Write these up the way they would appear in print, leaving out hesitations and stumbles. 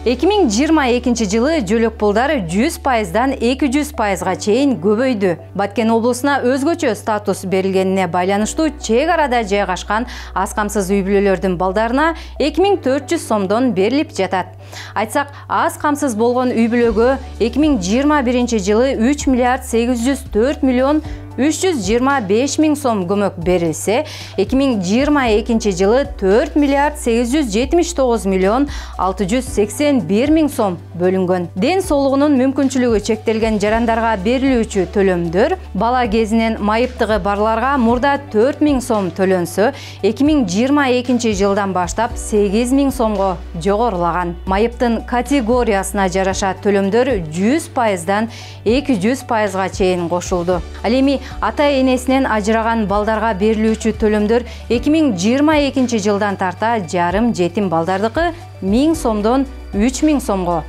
2022 жылы жөлөк пулдар 100%дан 200%га чейин көбөйдү. Баткен облусуна өзгөчө статус берилгенине байланыштуу чек арада жайгашкан аз камсыз үй бүлөлөрдүн балдарына 2400 сомдон берилип жатат. Айтсак, аз камсыз болгон үй бүлөгө 2021 жылы 3 миллиард 804 миллион 325 миң сом көмөк берилсе, 2022 жылы 4 миллиард 879 миллион 681 миң сом бөлүнгөн. Ден соолугунун мүмкүнчүлүгү чектелген жарандарга берилүүчү төлөмдөр бала кезинен майыптыгы барларга мурда 4 миң сом төлөнсө, 2022 жылдан баштап 8 миң сомго жогорулаган. Майыптын категориясына жараша төлөмдөр 100%дан 200%га чейин кошулду. Ал эми ата-энесинен ажыраган балдарга берилүүчү төлөмдөр 2022 жылдан тарта жарым жетим балдардыкы 1000 сомдон 3000 сомго,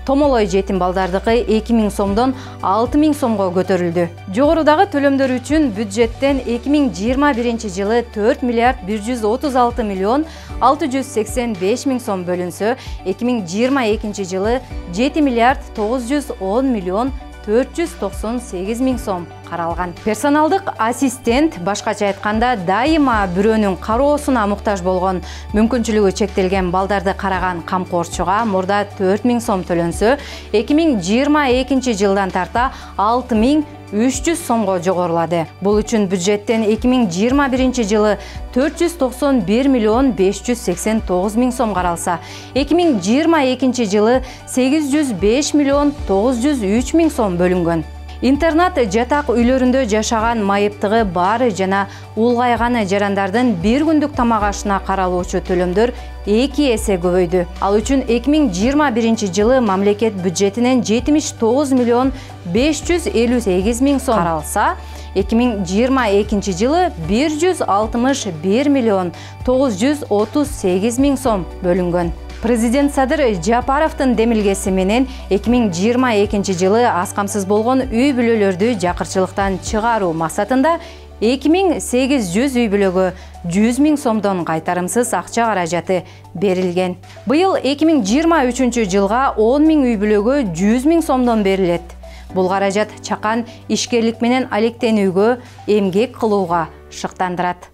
томолой жетим балдардыкы 2000 сомдон 6000 сомго көтөрүлдү. Жогорудагы төлөмдөр үчүн бюджеттен 2021 жылы 4 миллиард 136 миллион 685 миң сом бөлүнсө, 2022 жылы 7 миллиард 910 миллион 498 миң сом каралган. Персоналдык ассистент, башкача айтканда, дайыма бирөөнүн кароосуна муктаж болгон, мүмкүнчүлүгү чектелген балдарды караган камкорчуга мурда 4 миң сом төлөнсө, 2022 жылдан тарта 6300 сомго жогорулады. Бул үчүн бюджеттен 2021 жылы 491 миллион 589 миң сом каралса, 2022 жылы 805 миллион 903 миң сом бөлүнгөн. Интернат жатак үйлөрүндө жашаган майыптыгы бары жана улгайганы жарандардын бир күндүк тамак ашына каралуучу төлөмдөр 2 эсе көбөйдү. Ал үчүн 2021 жылы мамлекет бюджетинен 79 миллион 558 миң сом каралса, 2022 жылы 161 миллион 938 миң сом бөлүнгөн. Президент Садыр Жапаровдун демилгеси менен 2022 жылы аз камсыз болгон үй бүлөлөрдү жакырчылыктан чыгаруу максатында 2800 үй бүлөгө 100 миң сомдон кайтарымсыз акча каражаты берилген. Быйыл 2023 жылга 10 миң үй бүлөгө 100 миң сомдон берилет. Бул каражат чакан ишкерлик менен алектенүүгө, эмгек кылууга шыктандырат.